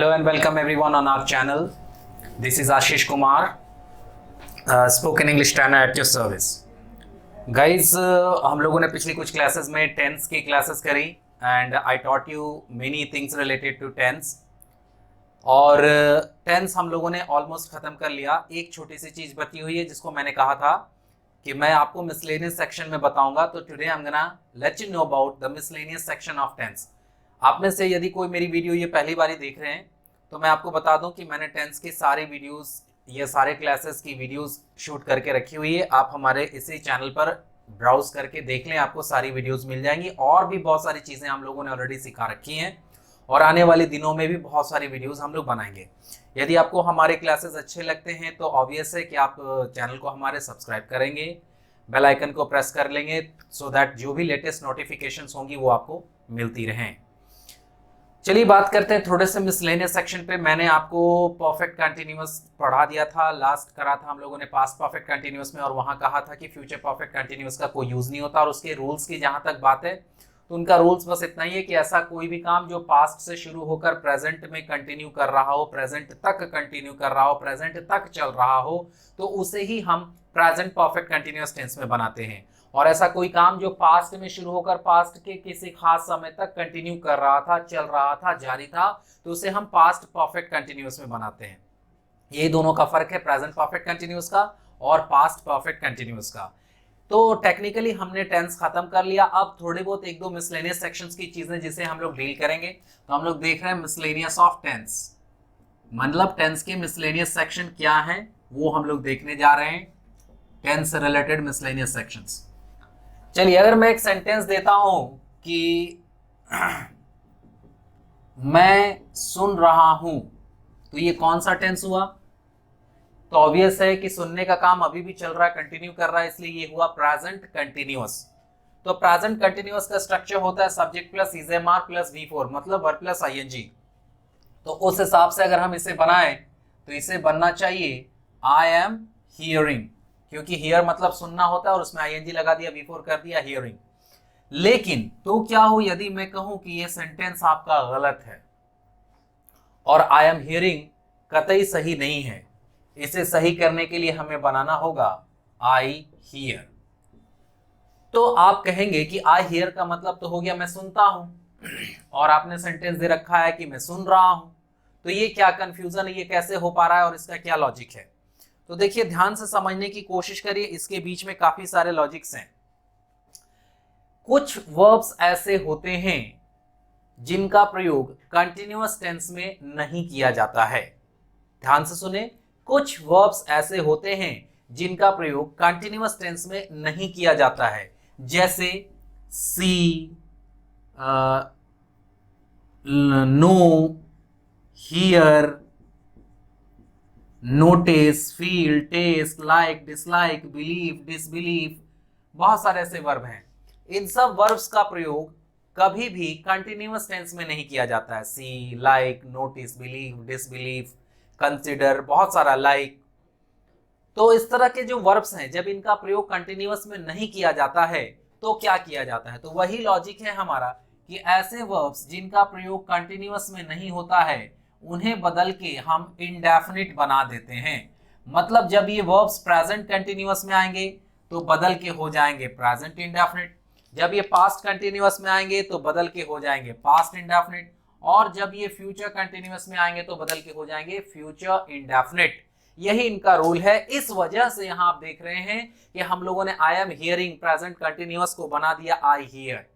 Hello and welcome everyone on our channel. This is Ashish Kumar, spoken English trainer at your service. Guys, हम लोगों ने पिछली कुछ classes में tense की क्लासेस करी and I taught you many things related to tense. और tense हम लोगों ने ऑलमोस्ट ख़त्म कर लिया. एक छोटी सी चीज़ बची हुई है जिसको मैंने कहा था कि मैं आपको मिसलेनियस सेक्शन में बताऊंगा. तो today I am gonna let you know about the miscellaneous section of tense. आप में से यदि कोई मेरी वीडियो ये पहली बार देख रहे हैं तो मैं आपको बता दूं कि मैंने टेंस के सारे वीडियोस, ये सारे क्लासेस की वीडियोस शूट करके रखी हुई है. आप हमारे इसी चैनल पर ब्राउज करके देख लें, आपको सारी वीडियोस मिल जाएंगी. और भी बहुत सारी चीज़ें हम लोगों ने ऑलरेडी सिखा रखी हैं और आने वाले दिनों में भी बहुत सारी वीडियोस हम लोग बनाएंगे. यदि आपको हमारे क्लासेस अच्छे लगते हैं तो ऑब्वियस है कि आप चैनल को हमारे सब्सक्राइब करेंगे, बेल आइकन को प्रेस कर लेंगे सो दैट जो भी लेटेस्ट नोटिफिकेशंस होंगी वो आपको मिलती रहें. चलिए बात करते हैं थोड़े से मिसलेनियस सेक्शन पे. मैंने आपको परफेक्ट कंटिन्यूअस पढ़ा दिया था, लास्ट करा था हम लोगों ने पास्ट परफेक्ट कंटिन्यूअस में, और वहां कहा था कि फ्यूचर परफेक्ट कंटिन्यूअस का कोई यूज नहीं होता. और उसके रूल्स की जहां तक बात है तो उनका रूल्स बस इतना ही है कि ऐसा कोई भी काम जो पास्ट से शुरू होकर प्रेजेंट में कंटिन्यू कर रहा हो, प्रेजेंट तक कंटिन्यू कर रहा हो, प्रेजेंट तक चल रहा हो, तो उसे ही हम प्रेजेंट परफेक्ट कंटिन्यूअस टेंस में बनाते हैं. और ऐसा कोई काम जो पास्ट में शुरू होकर पास्ट के किसी खास समय तक कंटिन्यू कर रहा था, चल रहा था, जारी था, तो उसे हम पास्ट परफेक्ट कंटिन्यूअस में बनाते हैं. ये दोनों का फर्क है, प्रेजेंट परफेक्ट कंटिन्यूअस का और पास्ट परफेक्ट कंटिन्यूअस का. तो टेक्निकली हमने टेंस खत्म कर लिया. अब थोड़े बहुत एक दो मिसलेनियस सेक्शंस की चीजें जिसे हम लोग डील करेंगे. तो हम लोग देख रहे हैं मिसलेनियस ऑफ टेंस, मतलब टेंस के मिसलेनियस सेक्शन क्या है वो हम लोग देखने जा रहे हैं. टेंस से रिलेटेड मिसलेनियस सेक्शंस. चलिए, अगर मैं एक सेंटेंस देता हूं कि मैं सुन रहा हूं, तो ये कौन सा टेंस हुआ? तो ऑब्वियस है कि सुनने का काम अभी भी चल रहा है, कंटिन्यू कर रहा है, इसलिए ये हुआ प्रेजेंट कंटिन्यूअस. तो प्रेजेंट कंटिन्यूअस का स्ट्रक्चर होता है सब्जेक्ट प्लस इजेमार प्लस V4, मतलब वर्ब प्लस ING. तो उस हिसाब से अगर हम इसे बनाएं तो इसे बनना चाहिए आई एम हियरिंग, क्योंकि हियर मतलब सुनना होता है और उसमें ING लगा दिया, V4 कर दिया, हियरिंग. लेकिन तो क्या हो यदि मैं कहूं कि ये सेंटेंस आपका गलत है और आई एम हियरिंग कतई सही नहीं है. इसे सही करने के लिए हमें बनाना होगा आई हियर. तो आप कहेंगे कि आई हियर का मतलब तो हो गया मैं सुनता हूं, और आपने सेंटेंस दे रखा है कि मैं सुन रहा हूं. तो ये क्या कंफ्यूजन है, ये कैसे हो पा रहा है और इसका क्या लॉजिक है? तो देखिए, ध्यान से समझने की कोशिश करिए. इसके बीच में काफी सारे लॉजिक्स हैं. कुछ वर्ब्स ऐसे होते हैं जिनका प्रयोग कंटिन्यूअस टेंस में नहीं किया जाता है. ध्यान से सुने, कुछ वर्ब्स ऐसे होते हैं जिनका प्रयोग कंटिन्यूअस टेंस में नहीं किया जाता है. जैसे see, know, hear, notice, feel, taste, like, dislike, believe, disbelieve, बहुत सारे ऐसे वर्ब हैं. इन सब वर्ब्स का प्रयोग कभी भी कंटिन्यूअस टेंस में नहीं किया जाता है. See, like, notice, believe, disbelieve, consider, बहुत सारा, लाइक. तो इस तरह के जो वर्ब्स हैं, जब इनका प्रयोग कंटिन्यूअस में नहीं किया जाता है तो क्या किया जाता है? तो वही लॉजिक है हमारा कि ऐसे वर्ब्स जिनका प्रयोग कंटिन्यूअस में नहीं होता है उन्हें बदल के हम इंडेफिनिट बना देते हैं. मतलब जब ये वर्ब्स प्रेजेंट कंटिन्यूअस में आएंगे तो बदल के हो जाएंगे प्रेजेंट इंडेफिनिट. जब ये पास्ट कंटिन्यूअस में आएंगे तो बदल के हो जाएंगे पास्ट इंडेफिनिट. और जब ये फ्यूचर कंटिन्यूअस में आएंगे तो बदल के हो जाएंगे फ्यूचर इंडेफिनिट. यही इनका रूल है. इस वजह से यहां आप देख रहे हैं कि हम लोगों ने I am hearing present continuous को बना दिया आई हियर.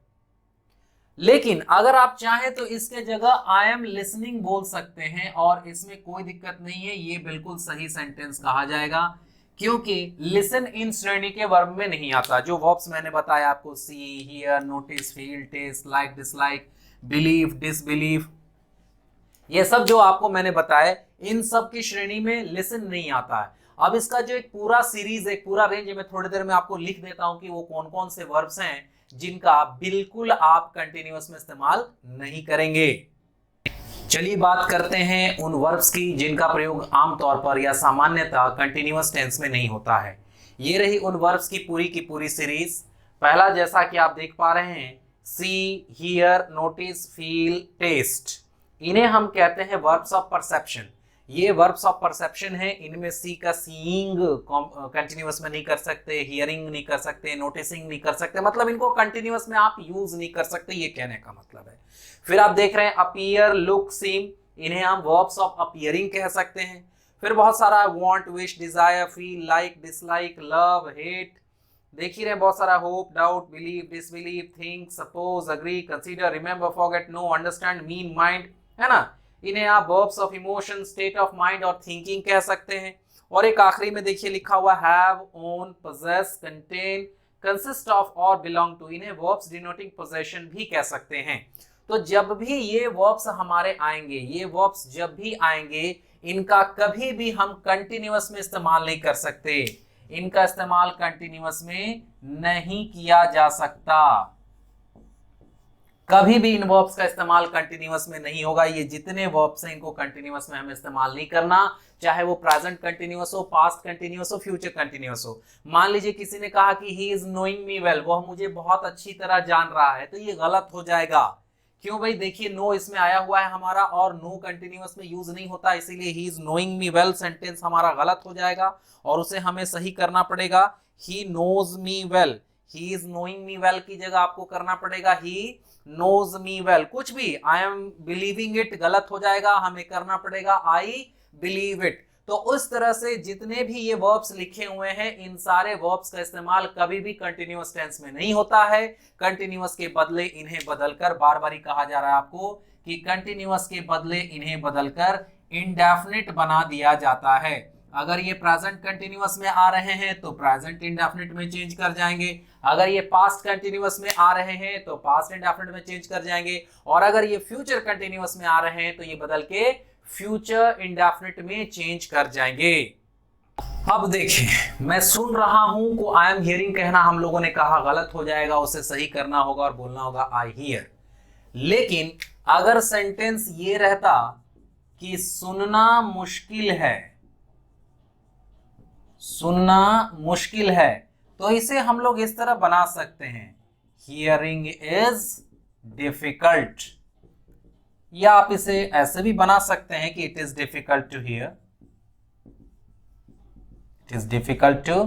लेकिन अगर आप चाहें तो इसके जगह आई एम लिसनिंग बोल सकते हैं और इसमें कोई दिक्कत नहीं है. ये बिल्कुल सही सेंटेंस कहा जाएगा, क्योंकि लिसन इन श्रेणी के वर्ब में नहीं आता. जो वर्ब्स मैंने बताया आपको, see, hear, notice, feel, taste, like, dislike, believe, disbelieve, ये सब जो आपको मैंने बताया, इन सब की श्रेणी में लिसन नहीं आता है. अब इसका जो एक पूरा सीरीज, एक पूरा रेंज, मैं थोड़ी देर में आपको लिख देता हूं कि वो कौन कौन से वर्ब्स हैं जिनका बिल्कुल आप कंटिन्यूअस में इस्तेमाल नहीं करेंगे. चलिए बात करते हैं उन वर्ब्स की जिनका प्रयोग आमतौर पर या सामान्यतः कंटिन्यूअस टेंस में नहीं होता है. ये रही उन वर्ब्स की पूरी सीरीज. पहला, जैसा कि आप देख पा रहे हैं, सी, हियर, नोटिस, फील, टेस्ट. इन्हें हम कहते हैं वर्ब्स ऑफ परसेप्शन। ये वर्ब्स ऑफ परसेप्शन है, इनमें सी का सीइंग कंटिन्यूअस में नहीं कर सकते, हियरिंग नहीं कर सकते, नोटिसिंग नहीं कर सकते, मतलब इनको कंटिन्यूअस में आप यूज नहीं कर सकते, ये कहने का मतलब है। फिर आप देख रहे हैं अपीयर, लुक, सीम, इन्हें हम वर्ब्स ऑफ अपीयरिंग कह सकते हैं। फिर बहुत सारा want, wish, desire, feel, like, dislike, love, hate, देख ही रहे बहुत सारा, hope, doubt, believe, disbelieve, think, suppose, agree, consider, remember, forget, know, understand, mean, mind, है ना। इन्हें आप verbs of emotion, state of mind और थिंकिंग कह सकते हैं। और एक आखिरी में देखिए लिखा हुआ have, own, possess, contain, consist of और बिलोंग टू, इन्हें वर्ब्स डिनोटिंग पोजेशन भी कह सकते हैं। तो जब भी ये वर्ब्स हमारे आएंगे, ये वर्ब्स जब भी आएंगे, इनका कभी भी हम कंटिन्यूअस में इस्तेमाल नहीं कर सकते, इनका इस्तेमाल कंटिन्यूअस में नहीं किया जा सकता, कभी भी इन वर्ब्स का इस्तेमाल कंटिन्यूअस में नहीं होगा। ये जितने वर्ब्स हैं इनको कंटिन्यूअस में हमें इस्तेमाल नहीं करना, चाहे वो प्रेजेंट कंटिन्यूअस हो, पास्ट कंटिन्यूअस हो, फ्यूचर कंटिन्यूअस हो। मान लीजिए किसी ने कहा कि ही इज नोइंग मी वेल, वो मुझे बहुत अच्छी तरह जान रहा है, तो ये गलत हो जाएगा। क्यों भाई, देखिए नो इसमें आया हुआ है हमारा, और नो कंटिन्यूअस में यूज नहीं होता, इसीलिए ही is knowing me well sentence हमारा गलत हो जाएगा और उसे हमें सही करना पड़ेगा he knows me well. He is knowing me well की जगह आपको करना पड़ेगा ही नोज मी वेल। कुछ भी आई एम बिलीविंग इट गलत हो जाएगा, हमें करना पड़ेगा आई बिलीव इट। तो उस तरह से जितने भी ये वर्ब्स लिखे हुए हैं, इन सारे वर्ब्स का इस्तेमाल कभी भी कंटिन्यूअस टेंस में नहीं होता है। कंटिन्यूअस के बदले इन्हें बदलकर, बार बार ही कहा जा रहा है आपको कि कंटिन्यूअस के बदले इन्हें बदलकर इंडेफिनिट बना दिया जाता है। अगर ये प्रेजेंट कंटिन्यूअस में आ रहे हैं तो प्रेजेंट इंडेफिनिट में चेंज कर जाएंगे, अगर ये पास्ट कंटिन्यूअस में आ रहे हैं तो पास्ट इंडेफिनिट में चेंज कर जाएंगे, और अगर ये फ्यूचर कंटिन्यूअस में आ रहे हैं तो ये बदल के फ्यूचर इंडेफिनिट में चेंज कर जाएंगे। अब देखिए, मैं सुन रहा हूं को आई एम हियरिंग कहना हम लोगों ने कहा गलत हो जाएगा, उसे सही करना होगा और बोलना होगा आई हियर। लेकिन अगर सेंटेंस ये रहता कि सुनना मुश्किल है, सुनना मुश्किल है, तो इसे हम लोग इस तरह बना सकते हैं, हियरिंग इज डिफिकल्ट, या आप इसे ऐसे भी बना सकते हैं कि it is difficult to hear, it is difficult to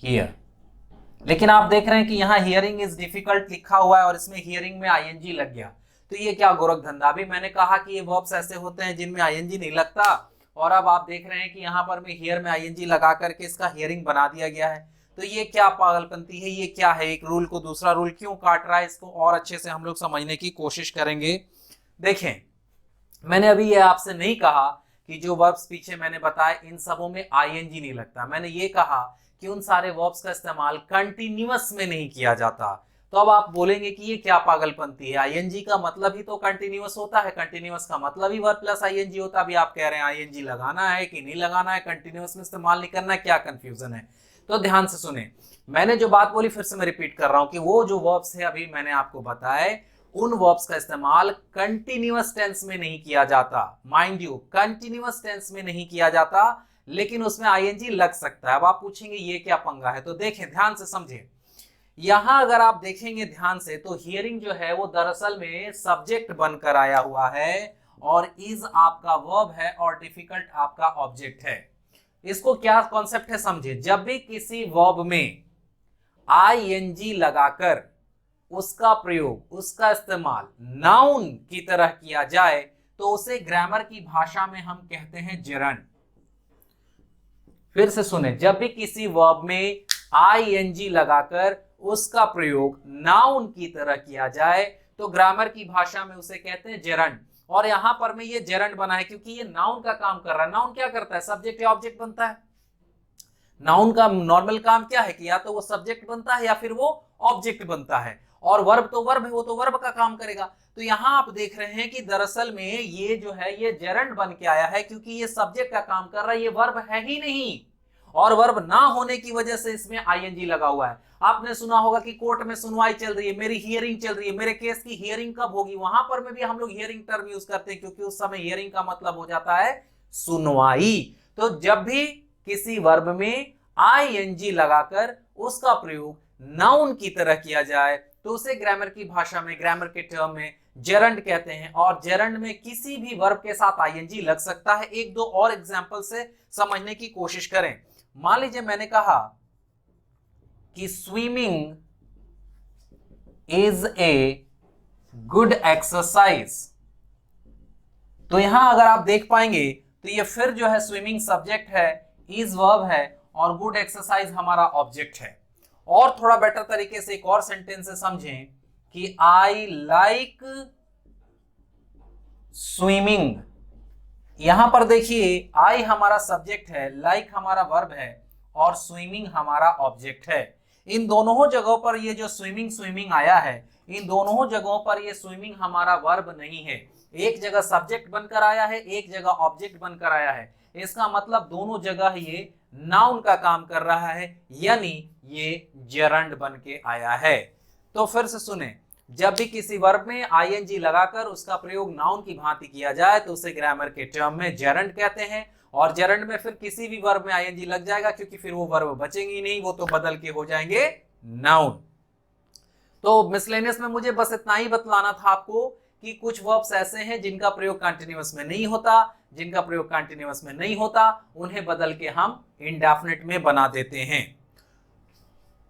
hear. लेकिन आप देख रहे हैं कि यहां हियरिंग इज डिफिकल्ट लिखा हुआ है और इसमें हियरिंग में आईएनजी लग गया, तो ये क्या गोरख धंधा। भी मैंने कहा कि ये वर्ब्स ऐसे होते हैं जिनमें आईएनजी नहीं लगता, और अब आप देख रहे हैं कि यहां पर मैं हियर में आईएनजी लगा करके इसका हियरिंग बना दिया गया है। तो ये क्या पागलपंती है, ये क्या है, एक रूल को दूसरा रूल क्यों काट रहा है, इसको और अच्छे से हम लोग समझने की कोशिश करेंगे। देखें, मैंने अभी ये आपसे नहीं कहा कि जो वर्ब्स पीछे मैंने बताए इन सबों में आईएनजी नहीं लगता, मैंने ये कहा कि उन सारे वर्ब्स का इस्तेमाल कंटिन्यूअस में नहीं किया जाता। तो अब आप बोलेंगे कि ये क्या पागलपंती है, आईएनजी का मतलब ही तो कंटिन्यूअस होता है, कंटिन्यूअस का मतलब ही वर्ब प्लस आईएनजी होता है। अभी आप कह रहे हैं आईएनजी लगाना है कि नहीं लगाना है, कंटिन्यूअस में इस्तेमाल नहीं करना है, क्या कंफ्यूजन है। तो ध्यान से सुने, मैंने जो बात बोली फिर से मैं रिपीट कर रहा हूं कि वो जो वर्ब्स है अभी मैंने आपको बताए, उन वर्ब्स का इस्तेमाल कंटिन्यूअस टेंस में नहीं किया जाता। माइंड यू, कंटिन्यूअस टेंस में नहीं किया जाता, लेकिन उसमें आईएनजी लग सकता है। अब आप पूछेंगे ये क्या पंगा है, तो देखें, ध्यान से समझें। यहां अगर आप देखेंगे ध्यान से तो हियरिंग जो है वो दरअसल में सब्जेक्ट बनकर आया हुआ है, और इज आपका वर्ब है और डिफिकल्ट आपका ऑब्जेक्ट है। इसको क्या कॉन्सेप्ट है समझे, जब भी किसी वर्ब में आईएनजी लगाकर उसका प्रयोग, उसका इस्तेमाल नाउन की तरह किया जाए तो उसे ग्रामर की भाषा में हम कहते हैं जेरंड। फिर से सुने, जब भी किसी वर्ब में आईएनजी लगाकर उसका प्रयोग नाउन की तरह किया जाए तो ग्रामर की भाषा में उसे कहते हैं जेरंड। और यहां पर मैं ये जेरंड बना है क्योंकि ये नाउन का काम कर रहा है। नाउन क्या करता है, सब्जेक्ट या ऑब्जेक्ट बनता है। नाउन का नॉर्मल काम क्या है कि या तो वो सब्जेक्ट बनता है या फिर वो ऑब्जेक्ट बनता है, और वर्ब तो वर्ब है, वो तो वर्ब का काम करेगा। तो यहां आप देख रहे हैं कि दरअसल में ये जो है ये जेरंड बन के आया है क्योंकि ये सब्जेक्ट का काम कर रहा है, ये वर्ब है ही नहीं, और वर्ब ना होने की वजह से इसमें आईएनजी लगा हुआ है। आपने सुना होगा कि कोर्ट में सुनवाई चल रही है, मेरी हियरिंग चल रही है, मेरे केस की हियरिंग कब होगी, वहां पर में भी हम लोग हियरिंग टर्म यूज करते हैं क्योंकि उस समय हियरिंग का मतलब हो जाता है सुनवाई। तो जब भी किसी वर्ब में आईएनजी लगाकर उसका प्रयोग नाउन की तरह किया जाए तो उसे ग्रामर की भाषा में, ग्रामर के टर्म में जेरंड कहते हैं। और जेरंड में किसी भी वर्ब के साथ आईएनजी लग सकता है। एक दो और एग्जांपल से समझने की कोशिश करें। मान लीजिए मैंने कहा कि swimming is a good exercise, तो यहां अगर आप देख पाएंगे तो ये फिर जो है स्विमिंग सब्जेक्ट है, इज वर्ब है और गुड एक्सरसाइज हमारा ऑब्जेक्ट है। और थोड़ा बेटर तरीके से एक और सेंटेंस से समझें कि आई लाइक स्विमिंग। यहां पर देखिए आई हमारा सब्जेक्ट है, लाइक हमारा वर्ब है और स्विमिंग हमारा ऑब्जेक्ट है। इन दोनों जगहों पर ये जो स्विमिंग स्विमिंग आया है, इन दोनों जगहों पर ये स्विमिंग हमारा वर्ब नहीं है। एक जगह सब्जेक्ट बनकर आया है, एक जगह ऑब्जेक्ट बनकर आया है। इसका मतलब दोनों जगह ये नाउन का काम कर रहा है, यानी ये जेरंड बन के आया है। तो फिर से सुने, जब भी किसी वर्ब में आईएनजी लगाकर उसका प्रयोग नाउन की भांति किया जाए तो उसे ग्रामर के टर्म में जेरंड कहते हैं। और जेरंड में फिर किसी भी वर्ब में आईएनजी लग जाएगा, क्योंकि फिर वो वर्ब बचेंगे नहीं, वो तो बदल के हो जाएंगे नाउन। तो मिसलेनियस में मुझे बस इतना ही बतलाना था आपको कि कुछ वर्ब्स ऐसे हैं जिनका प्रयोग कंटिन्यूअस में नहीं होता, जिनका प्रयोग कंटिन्यूअस में नहीं होता उन्हें बदल के हम इंडेफिनिट में बना देते हैं।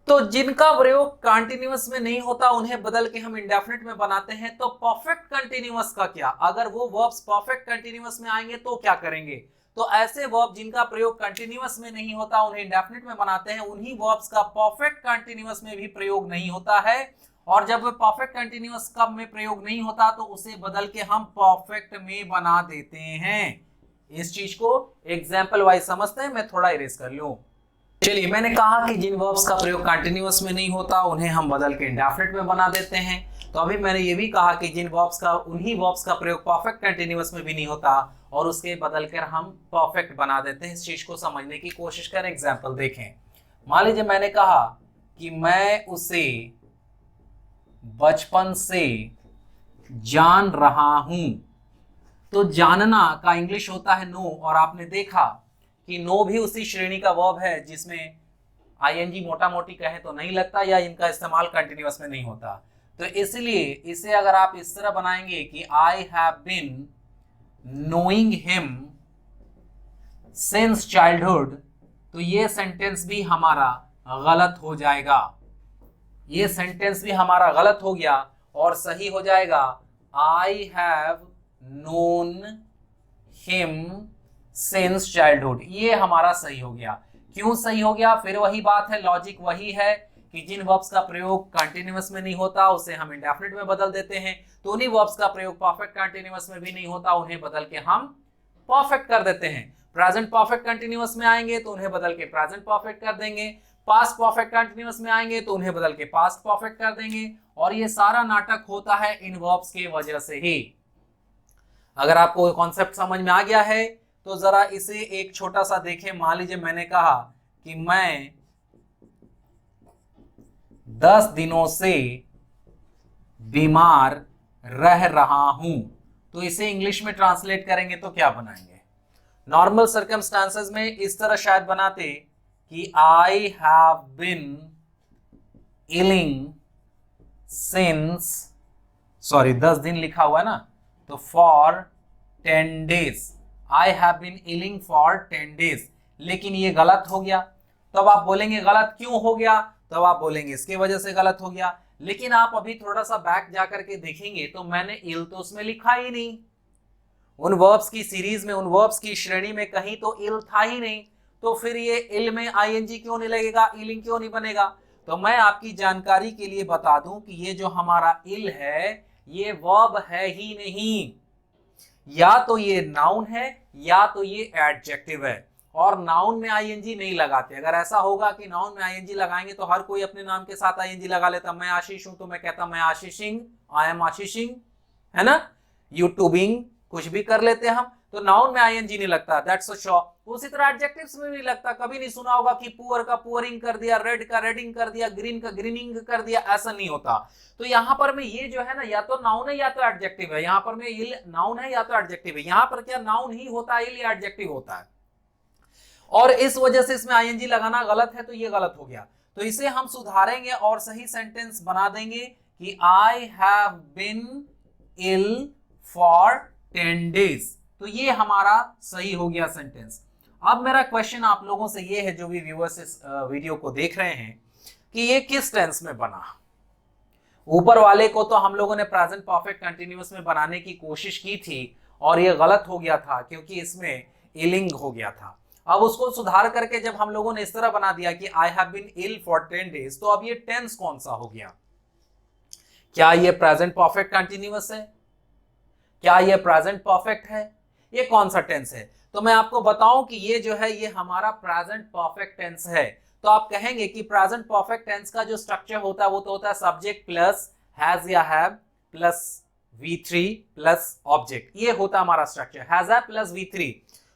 तो जिनका प्रयोग कंटिन्यूअस में नहीं होता उन्हें बदल के हम इंडेफिनिट में बनाते हैं। तो परफेक्ट कंटिन्यूअस का क्या? अगर वो वर्ब्स परफेक्ट कंटिन्यूअस में आएंगे तो क्या करेंगे? तो ऐसे वर्ब जिनका प्रयोग कंटिन्यूअस में नहीं होता उन्हें इंडेफिनिट में बनाते हैं। उन्हीं वर्ब्स का परफेक्ट कंटिन्यूअस में भी प्रयोग नहीं होता है। और जब परफेक्ट कंटिन्यूअस कब में प्रयोग नहीं होता तो उसे बदल के हम परफेक्ट में बना देते हैं। इस चीज को एग्जांपल वाइज समझते हैं। मैं थोड़ा इरेज कर लूं। चलिए, मैंने कहा कि जिन वर्ब्स का प्रयोग कंटिन्यूअस में नहीं होता उन्हें हम बदल के इंडेफिनिट में बना देते हैं। तो अभी मैंने ये भी कहा कि जिन वर्ब्स का, उन्हीं वर्ब्स का प्रयोग परफेक्ट कंटिन्यूअस में भी नहीं होता और उसके बदल कर हम परफेक्ट बना देते हैं। इस चीज को समझने की कोशिश करें। एग्जाम्पल देखें। मान लीजिए मैंने कहा कि मैं उसे बचपन से जान रहा हूं। तो जानना का इंग्लिश होता है नो, और आपने देखा कि नो भी उसी श्रेणी का वर्ब है जिसमें आईएनजी मोटा मोटी कहे तो नहीं लगता या इनका इस्तेमाल कंटिन्यूअस में नहीं होता। तो इसलिए इसे अगर आप इस तरह बनाएंगे कि I have been knowing him since childhood, तो ये सेंटेंस भी हमारा गलत हो जाएगा। ये सेंटेंस भी हमारा गलत हो गया और सही हो जाएगा I have known him since childhood. ये हमारा सही हो गया। क्यों सही हो गया? फिर वही बात है, लॉजिक वही है कि जिन वर्ब्स का प्रयोग कंटिन्यूअस में नहीं होता उसे हम इंडेफिनिट में बदल देते हैं। तो उन्हीं वर्ब्स का प्रयोग परफेक्ट कंटिन्यूअस में भी नहीं होता उन्हें बदल के हम परफेक्ट कर देते हैं। प्रेजेंट परफेक्ट कंटिन्यूअस में आएंगे तो उन्हें बदल के प्रेजेंट परफेक्ट कर देंगे। पास्ट परफेक्ट कंटिन्यूअस में आएंगे तो उन्हें बदल के पास्ट परफेक्ट कर देंगे। और ये सारा नाटक होता है इन वर्ब्स की वजह से ही। अगर आपको कॉन्सेप्ट समझ में आ गया है तो जरा इसे एक छोटा सा देखें। मान लीजिए मैंने कहा कि मैं 10 दिनों से बीमार रह रहा हूं। तो इसे इंग्लिश में ट्रांसलेट करेंगे तो क्या बनाएंगे? नॉर्मल सर्कमस्टांसेस में इस तरह शायद बनाते कि I have been ailing since, 10 दिन लिखा हुआ है ना, तो for 10 days. I have been ailing for 10 days. लेकिन ये गलत हो गया। तब आप बोलेंगे गलत क्यों हो गया? तब आप बोलेंगे इसके वजह से गलत हो गया। लेकिन आप अभी थोड़ा सा बैक जाकर के देखेंगे तो मैंने इल तो उसमें लिखा ही नहीं। उन वर्ब्स की सीरीज में, उन वर्ब्स की श्रेणी में कहीं तो इल था ही नहीं। तो फिर ये इल में आईएनजी क्यों नहीं लगेगा? इलिंग क्यों नहीं बनेगा? तो मैं आपकी जानकारी के लिए बता दूं कि ये जो हमारा इल है ये वर्ब है ही नहीं। या तो ये नाउन है या तो ये एडजेक्टिव है। और नाउन में आईएनजी नहीं लगाते। अगर ऐसा होगा कि नाउन में आईएनजी लगाएंगे तो हर कोई अपने नाम के साथ आईएनजी लगा लेता। मैं आशीष हूं तो मैं कहता मैं आशीषिंग, आई एम आशीषिंग, है ना। यूट्यूबिंग कुछ भी कर लेते हम। तो नाउन में आईएनजी नहीं लगता, दैट्स फॉर श्योर। उसी तरह एडजेक्टिव्स में भी लगता। कभी नहीं सुना होगा कि पुअर का पुअरिंग कर दिया, रेड का रेडिंग कर दिया, ग्रीन का ग्रीनिंग कर दिया, ऐसा नहीं होता। तो यहां पर में ये जो है ना, या तो नाउन है या तो एडजेक्टिव है। यहां पर में इल नाउन है या तो एडजेक्टिव है। यहां पर क्या नाउन ही होता है, इल या एडजेक्टिव होता है। और इस वजह से इसमें आईएनजी लगाना गलत है, तो ये गलत हो गया। तो इसे हम सुधारेंगे और सही सेंटेंस बना देंगे कि I have been ill for 10 days, तो ये हमारा सही हो गया सेंटेंस। अब मेरा क्वेश्चन आप लोगों से ये है, जो भी व्यूअर्स इस वीडियो को देख रहे हैं, कि ये किस टेंस में बना। ऊपर वाले को तो हम लोगों ने प्रेजेंट परफेक्ट कंटिन्यूअस में बनाने की कोशिश की थी और ये गलत हो गया था क्योंकि इसमें इलिंग हो गया था। अब उसको सुधार करके जब हम लोगों ने इस तरह बना दिया कि I have been ill for 10 days, तो अब ये टेंस कौन सा हो गया? क्या ये प्रेजेंट परफेक्ट कंटिन्यूअस है? क्या ये प्रेजेंट परफेक्ट है? ये कौन सा टेंस है? तो मैं आपको बताऊं कि ये जो है ये हमारा प्रेजेंट परफेक्ट टेंस है। तो आप कहेंगे कि प्रेजेंट परफेक्ट टेंस का जो स्ट्रक्चर होता है वो तो होता है सब्जेक्ट प्लस हैज या have plus V3 plus object. ये होता है हमारा structure, has have plus V3।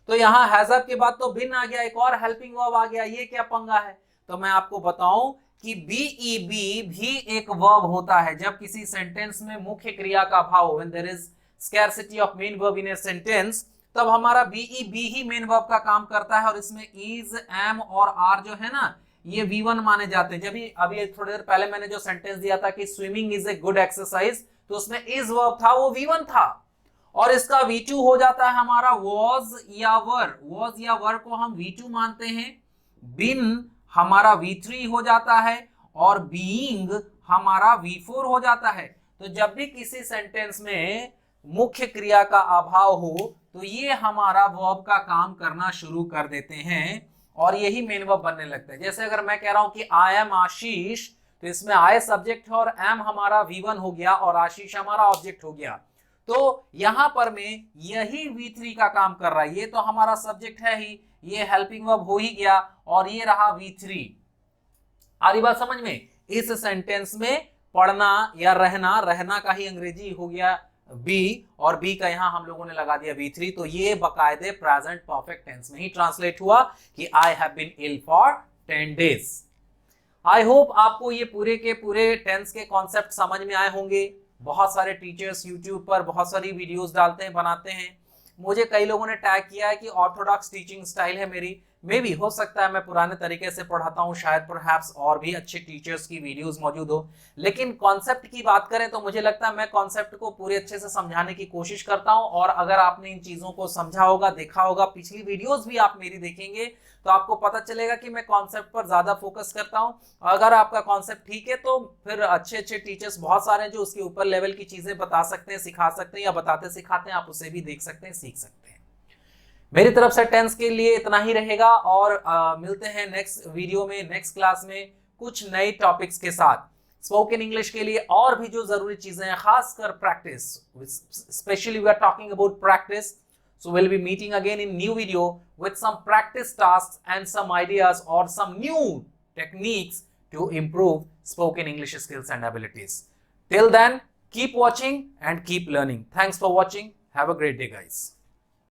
तो यहाँ हैज हैव के बाद तो बिन आ गया, एक और हेल्पिंग वर्ब आ गया, ये क्या पंगा है? तो मैं आपको बताऊं कि बीईबी भी एक वर्ब होता है। जब किसी सेंटेंस में मुख्य क्रिया का अभाव, when there is scarcity of main verb in a sentence, तब हमारा बीईबी ही मेन वर्ब का काम करता है। और इसमें इज, एम और आर जो है ना, ये V1 माने जाते हैं। जब अभी थोड़ी देर पहले मैंने जो सेंटेंस दिया था कि swimming is a good exercise, तो उसमें इज वर्ब था, वो V1 था। और इसका V2 हो जाता है हमारा वॉज या वर। वॉज या वर को हम V2 मानते हैं। बिन हमारा V3 हो जाता है और बीइंग हमारा V4 हो जाता है। तो जब भी किसी सेंटेंस में मुख्य क्रिया का अभाव हो तो ये हमारा वर्ब का काम करना शुरू कर देते हैं और यही मेन वर्ब बनने लगता है। जैसे अगर मैं कह रहा हूं कि आई एम आशीष, तो इसमें आई सब्जेक्ट है और एम हमारा V1 हो गया और आशीष हमारा ऑब्जेक्ट हो गया। तो यहां पर में यही V3 का काम कर रहा है। ये तो हमारा सब्जेक्ट है ही, ये हेल्पिंग वर्ब हो ही गया और ये रहा V3। आ रही बात समझ में? इस सेंटेंस में पढ़ना या रहना, रहना का ही अंग्रेजी हो गया बी और बी का यहां हम लोगों ने लगा दिया V3। तो ये बकायदे प्रेजेंट परफेक्ट टेंस में ही ट्रांसलेट हुआ कि I have been ill for 10 days। I hope आपको ये पूरे के पूरे टेंस के कॉन्सेप्ट समझ में आए होंगे। बहुत सारे टीचर्स यूट्यूब पर बहुत सारी वीडियोस डालते हैं, बनाते हैं। मुझे कई लोगों ने टैग किया है कि ऑर्थोडॉक्स टीचिंग स्टाइल है मेरी। मे भी हो सकता है मैं पुराने तरीके से पढ़ाता हूं, शायद परहैप्स और भी अच्छे टीचर्स की वीडियोस मौजूद हो। लेकिन कॉन्सेप्ट की बात करें तो मुझे लगता है मैं कॉन्सेप्ट को पूरे अच्छे से समझाने की कोशिश करता हूं। और अगर आपने इन चीजों को समझा होगा, देखा होगा, पिछली वीडियोस भी आप मेरी देखेंगे तो आपको पता चलेगा कि मैं कॉन्सेप्ट पर ज्यादा फोकस करता हूं। अगर आपका कॉन्सेप्ट ठीक है तो फिर अच्छे अच्छे टीचर्स बहुत सारे हैं जो उसके ऊपर लेवल की चीजें बता सकते हैं, सिखा सकते हैं या बताते सिखाते हैं। आप उसे भी देख सकते हैं, सीख सकते हैं। मेरी तरफ से टेंस के लिए इतना ही रहेगा और मिलते हैं नेक्स्ट वीडियो में, नेक्स्ट क्लास में कुछ नए टॉपिक्स के साथ। स्पोकन इंग्लिश के लिए और भी जो जरूरी चीजें हैं, खासकर practice, specially we are talking about practice. So we'll be meeting again in new video with some practice tasks and some ideas or some new techniques to improve spoken English skills and abilities. Till then, keep watching and keep learning. Thanks for watching. Have a great day, guys.